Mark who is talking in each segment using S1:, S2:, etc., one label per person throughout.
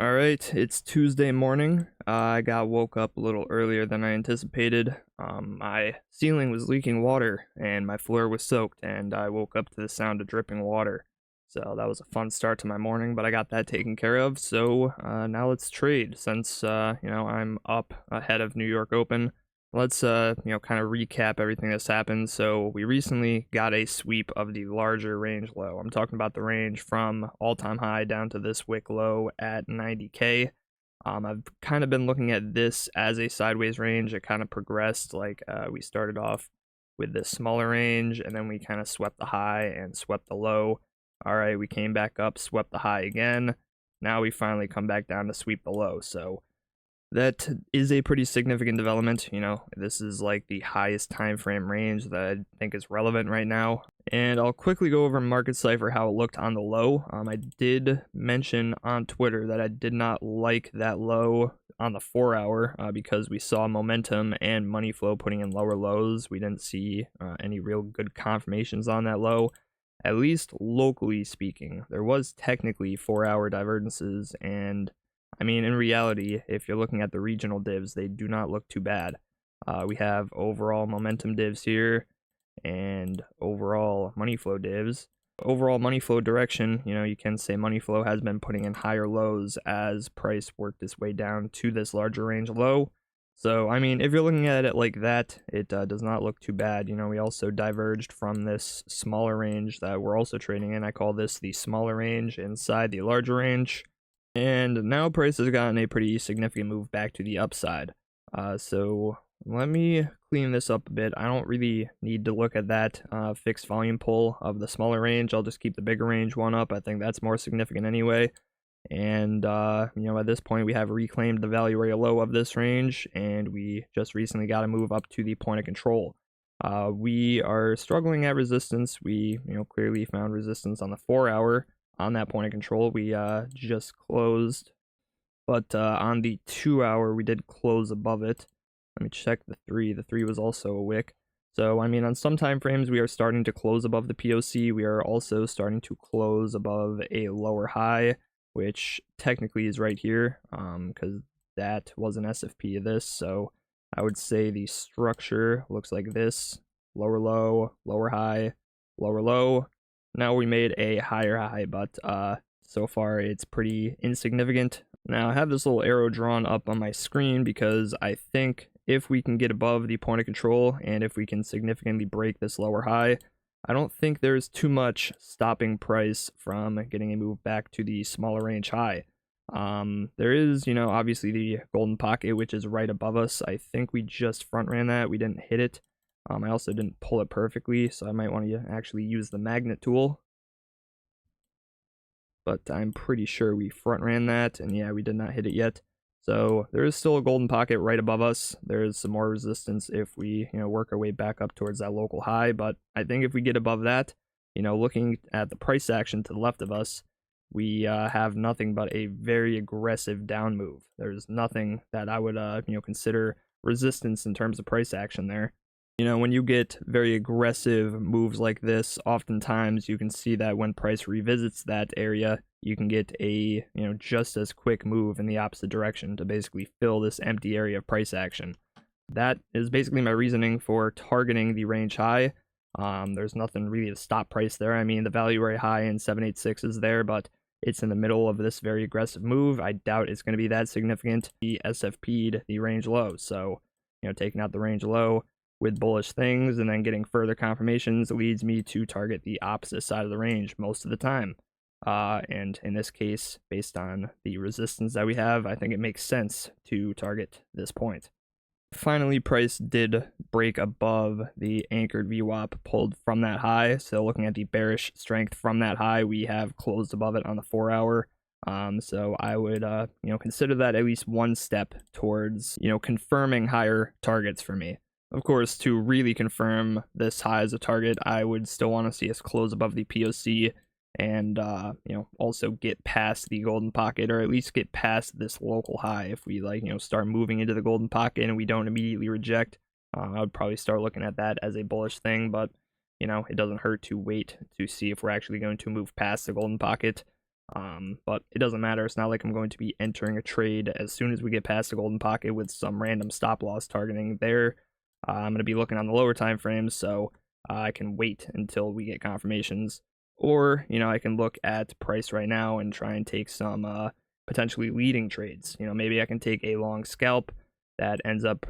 S1: All right, it's Tuesday morning. I got woke up a little earlier than I anticipated. My ceiling was leaking water and my floor was soaked, and I woke up to the sound of dripping water. So that was a fun start to my morning, but I got that taken care of. So now let's trade. Since I'm up ahead of New York Open, let's kind of recap everything that's happened. So we recently got a sweep of the larger range low. I'm talking about the range from all-time high down to this wick low at 90K. I've kind of been looking at this as a sideways range. It kind of progressed, like we started off with this smaller range, and then we kind of swept the high and swept the low. All right, we came back up, swept the high again. Now we finally come back down to sweep the low. So that is a pretty significant development. This is like the highest time frame range that I think is relevant right now. And I'll quickly go over Market Cipher how it looked on the low. I did mention on Twitter that I did not like that low on the 4-hour because we saw momentum and money flow putting in lower lows. We didn't see any real good confirmations on that low, at least locally speaking. There was technically 4-hour divergences, and I mean, in reality, if you're looking at the regional divs, they do not look too bad. We have overall momentum divs here and overall money flow divs. Overall money flow direction, you can say money flow has been putting in higher lows as price worked its way down to this larger range low. So, I mean, if you're looking at it like that, it does not look too bad. We also diverged from this smaller range that we're also trading in. I call this the smaller range inside the larger range. And now price has gotten a pretty significant move back to the upside. So let me clean this up a bit. I don't really need to look at that fixed volume pull of the smaller range. I'll just keep the bigger range one up. I think that's more significant anyway. And, at this point, we have reclaimed the value area low of this range, and we just recently got to move up to the point of control. We are struggling at resistance. We, clearly found resistance on the 4-hour. On that point of control, we just closed, but on the 2-hour, we did close above it. Let me check the 3. The 3 was also a wick. So, I mean, on some time frames, we are starting to close above the POC. We are also starting to close above a lower high, which technically is right here, because that was an SFP of this. So I would say the structure looks like this: lower low, lower high, lower low. Now we made a higher high, but so far it's pretty insignificant. Now I have this little arrow drawn up on my screen because I think if we can get above the point of control and if we can significantly break this lower high, I don't think there's too much stopping price from getting a move back to the smaller range high. There is, obviously the golden pocket, which is right above us. I think we just front ran that. We didn't hit it. I also didn't pull it perfectly, so I might want to actually use the magnet tool. But I'm pretty sure we front ran that, and yeah, we did not hit it yet. So there is still a golden pocket right above us. There is some more resistance if we, work our way back up towards that local high. But I think if we get above that, looking at the price action to the left of us, we have nothing but a very aggressive down move. There's nothing that I would, consider resistance in terms of price action there. When you get very aggressive moves like this, oftentimes you can see that when price revisits that area, you can get a, just as quick move in the opposite direction to basically fill this empty area of price action. That is basically my reasoning for targeting the range high. There's nothing really to stop price there. I mean, the value area high in 786 is there, but it's in the middle of this very aggressive move. I doubt it's going to be that significant. The SFP'd the range low, so, taking out the range low with bullish things and then getting further confirmations leads me to target the opposite side of the range most of the time. And in this case, based on the resistance that we have, I think it makes sense to target this point. Finally, price did break above the anchored VWAP pulled from that high. So looking at the bearish strength from that high, we have closed above it on the 4-hour. So I would, consider that at least one step towards, confirming higher targets for me. Of course, to really confirm this high as a target, I would still want to see us close above the POC and, also get past the golden pocket, or at least get past this local high. If we, start moving into the golden pocket and we don't immediately reject, I would probably start looking at that as a bullish thing, but, it doesn't hurt to wait to see if we're actually going to move past the golden pocket. But it doesn't matter. It's not like I'm going to be entering a trade as soon as we get past the golden pocket with some random stop loss targeting there. I'm going to be looking on the lower time frames, so I can wait until we get confirmations. Or, I can look at price right now and try and take some potentially leading trades. Maybe I can take a long scalp that ends up,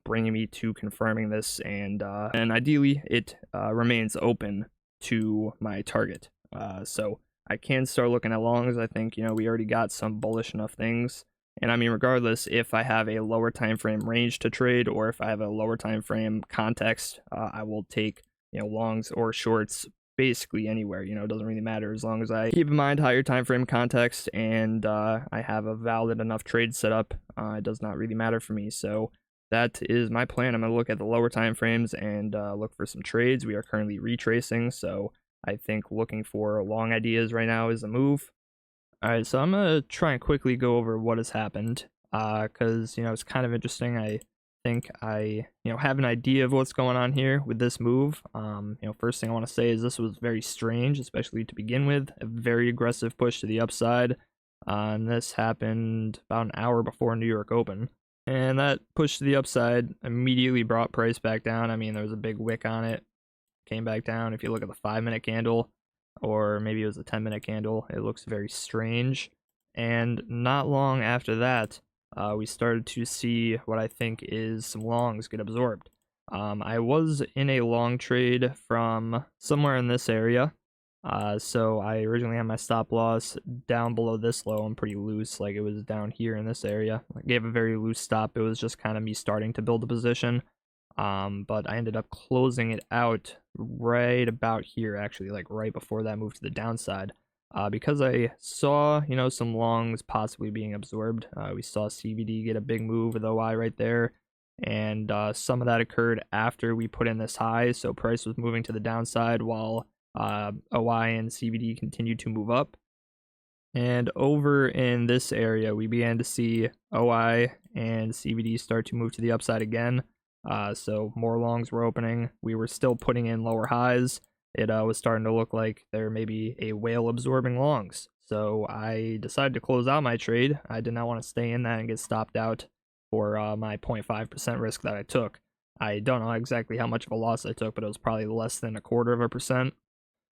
S1: bringing me to confirming this, and ideally it remains open to my target. So I can start looking at longs. I think, we already got some bullish enough things. And I mean, regardless, if I have a lower time frame range to trade, or if I have a lower time frame context, I will take, longs or shorts basically anywhere. It doesn't really matter as long as I keep in mind higher time frame context and I have a valid enough trade set up. It does not really matter for me. So that is my plan. I'm going to look at the lower time frames and look for some trades. We are currently retracing, so I think looking for long ideas right now is a move. All right, so I'm going to try and quickly go over what has happened, because, it's kind of interesting. I think I, have an idea of what's going on here with this move. First thing I want to say is this was very strange, especially to begin with. A very aggressive push to the upside, and this happened about an hour before New York Open. And that push to the upside immediately brought price back down. I mean, there was a big wick on it, came back down. If you look at the 5-minute candle, or maybe it was a 10-minute candle, it looks very strange. And not long after that, we started to see what I think is some longs get absorbed. I was in a long trade from somewhere in this area. So I originally had my stop loss down below this low. I'm pretty loose, like it was down here in this area. I gave a very loose stop. It was just kind of me starting to build a position. But I ended up closing it out right about here, actually, like right before that move to the downside. Because I saw, some longs possibly being absorbed. We saw CBD get a big move with OI right there, and some of that occurred after we put in this high, so price was moving to the downside while OI and CBD continued to move up. And over in this area, we began to see OI and CBD start to move to the upside again. So more longs were opening. We were still putting in lower highs. It was starting to look like there may be a whale absorbing longs. So I decided to close out my trade. I did not want to stay in that and get stopped out for my 0.5% risk that I took. I don't know exactly how much of a loss I took, but it was probably less than 0.25%.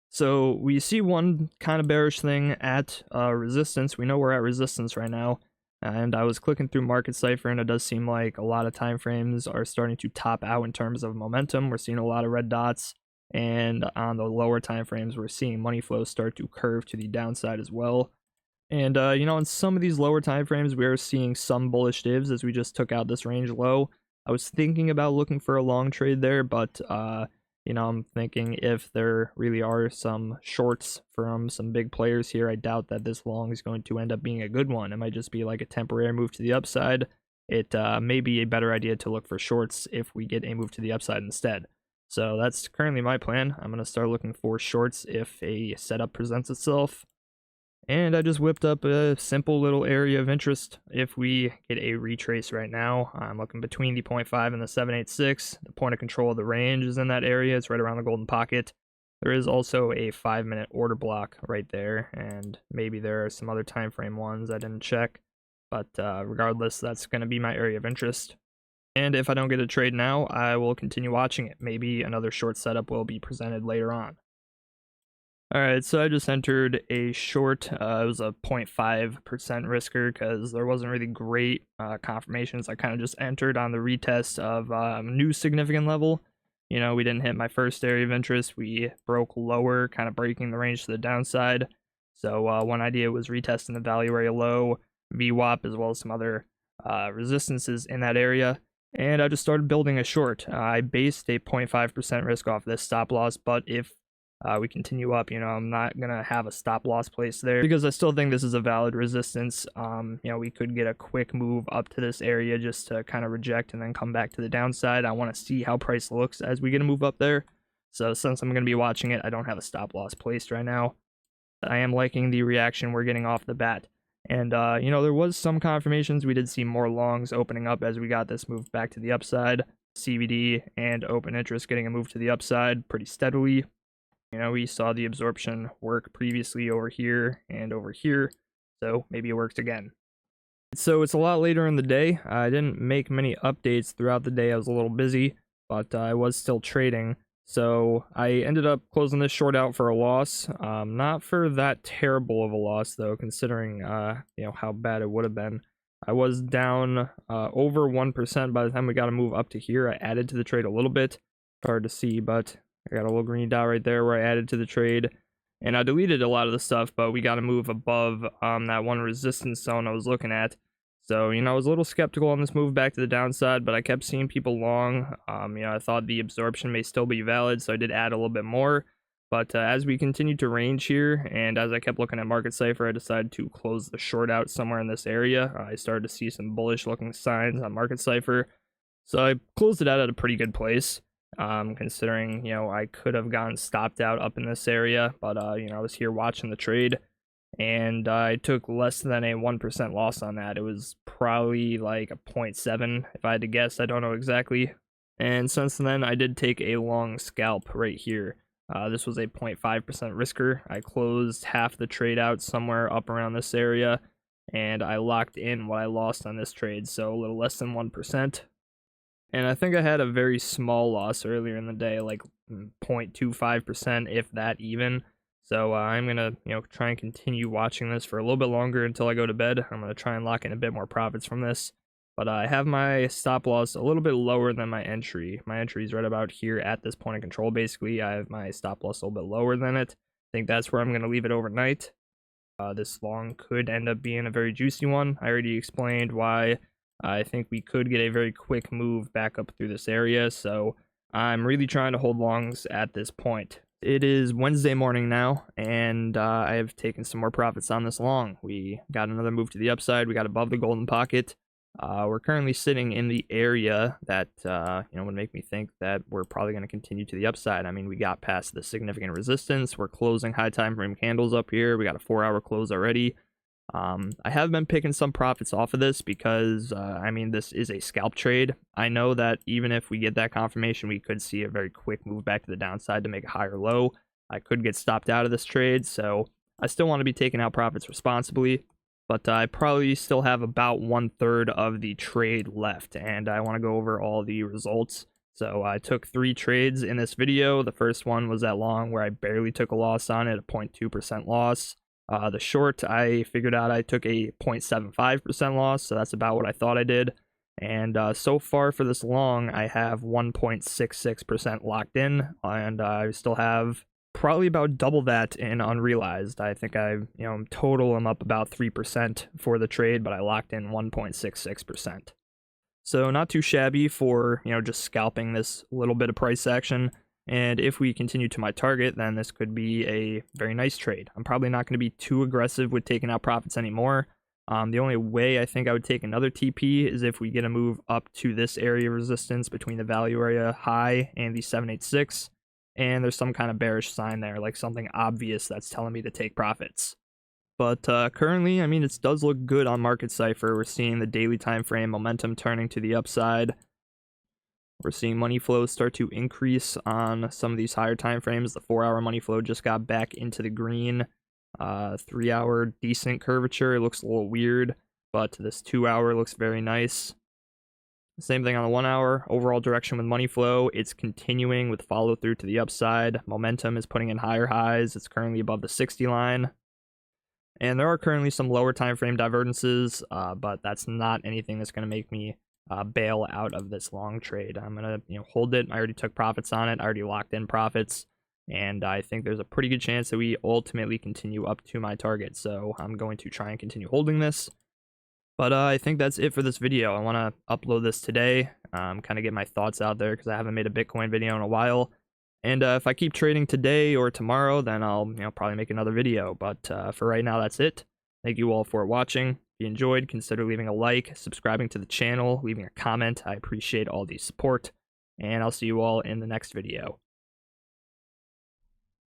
S1: So we see one kind of bearish thing at resistance. We know we're at resistance right now. And I was clicking through Market Cipher, and it does seem like a lot of time frames are starting to top out in terms of momentum. We're seeing a lot of red dots, and on the lower time frames, we're seeing money flow start to curve to the downside as well. And in some of these lower time frames, we are seeing some bullish divs as we just took out this range low. I was thinking about looking for a long trade there, but I'm thinking if there really are some shorts from some big players here, I doubt that this long is going to end up being a good one. It might just be like a temporary move to the upside. It may be a better idea to look for shorts if we get a move to the upside instead. So that's currently my plan. I'm going to start looking for shorts if a setup presents itself. And I just whipped up a simple little area of interest. If we get a retrace right now, I'm looking between the 0.5 and the 786. The point of control of the range is in that area. It's right around the golden pocket. There is also a 5-minute order block right there, and maybe there are some other time frame ones I didn't check. But regardless, that's going to be my area of interest. And if I don't get a trade now, I will continue watching it. Maybe another short setup will be presented later on. Alright, so I just entered a short. It was a 0.5% risker because there wasn't really great confirmations. I kind of just entered on the retest of a new significant level. We didn't hit my first area of interest. We broke lower, kind of breaking the range to the downside. So one idea was retesting the value area low, VWAP, as well as some other resistances in that area. And I just started building a short. I based a 0.5% risk off this stop loss, but if we continue up, I'm not gonna have a stop loss place there because I still think this is a valid resistance. We could get a quick move up to this area just to kind of reject and then come back to the downside. I want to see how price looks as we get a move up there. So since I'm gonna be watching it, I don't have a stop loss placed right now. I am liking the reaction we're getting off the bat. And there was some confirmations. We did see more longs opening up as we got this move back to the upside. CBD and open interest getting a move to the upside pretty steadily. We saw the absorption work previously over here and over here, so maybe it works again. So it's a lot later in the day. I didn't make many updates throughout the day. I was a little busy, but I was still trading. So I ended up closing this short out for a loss. Not for that terrible of a loss though, considering how bad it would have been. I was down over 1% by the time we got to move up to here. I added to the trade a little bit. Hard to see, but I got a little green dot right there where I added to the trade. And I deleted a lot of the stuff, but we got to move above that one resistance zone I was looking at. So, I was a little skeptical on this move back to the downside, but I kept seeing people long. I thought the absorption may still be valid, so I did add a little bit more. But as we continued to range here, and as I kept looking at Market Cipher, I decided to close the short out somewhere in this area. I started to see some bullish looking signs on Market Cipher. So I closed it out at a pretty good place. Considering, I could have gotten stopped out up in this area, but, I was here watching the trade, and I took less than a 1% loss on that. It was probably like a 0.7, if I had to guess. I don't know exactly. And since then, I did take a long scalp right here. This was a 0.5% risker. I closed half the trade out somewhere up around this area, and I locked in what I lost on this trade, so a little less than 1%. And I think I had a very small loss earlier in the day, like 0.25%, if that even. So I'm going to, try and continue watching this for a little bit longer until I go to bed. I'm going to try and lock in a bit more profits from this. But I have my stop loss a little bit lower than my entry. My entry is right about here at this point of control, basically. I have my stop loss a little bit lower than it. I think that's where I'm going to leave it overnight. This long could end up being a very juicy one. I already explained why I think we could get a very quick move back up through this area, so I'm really trying to hold longs at this point. It is Wednesday morning now, and I have taken some more profits on this long. We got another move to the upside. We got above the golden pocket. We're currently sitting in the area that would make me think that we're probably going to continue to the upside. I mean, we got past the significant resistance. We're closing high time frame candles up here. We got a 4-hour close already. I have been picking some profits off of this because, this is a scalp trade. I know that even if we get that confirmation, we could see a very quick move back to the downside to make a higher low. I could get stopped out of this trade, so I still want to be taking out profits responsibly, but I probably still have about 1/3 of the trade left, and I want to go over all the results. So I took 3 trades in this video. The first one was that long where I barely took a loss on it, a 0.2% loss. The short, I figured out I took a 0.75% loss, so that's about what I thought I did. And so far for this long, I have 1.66% locked in, and I still have probably about double that in unrealized. I think total I'm up about 3% for the trade, but I locked in 1.66%. So not too shabby for, just scalping this little bit of price action. And if we continue to my target, then this could be a very nice trade. I'm probably not going to be too aggressive with taking out profits anymore. The only way I think I would take another TP is if we get a move up to this area of resistance between the value area high and the 786, and there's some kind of bearish sign there, like something obvious that's telling me to take profits. But currently, it does look good on Market Cipher. We're seeing the daily time frame momentum turning to the upside. We're seeing money flow start to increase on some of these higher time frames. The 4-hour money flow just got back into the green. 3-hour decent curvature. It looks a little weird, but this 2-hour looks very nice. Same thing on the 1-hour. Overall direction with money flow, it's continuing with follow through to the upside. Momentum is putting in higher highs. It's currently above the 60 line. And there are currently some lower time frame divergences, but that's not anything that's going to make me bail out of this long trade. I'm gonna hold it. I already took profits on it. I already locked in profits, and I think there's a pretty good chance that we ultimately continue up to my target. So I'm going to try and continue holding this. But I think that's it for this video. I want to upload this today, kind of get my thoughts out there because I haven't made a Bitcoin video in a while. And if I keep trading today or tomorrow, then I'll probably make another video. But for right now, that's it. Thank you all for watching. If you enjoyed, consider leaving a like, subscribing to the channel, leaving a comment. I appreciate all the support, and I'll see you all in the next video.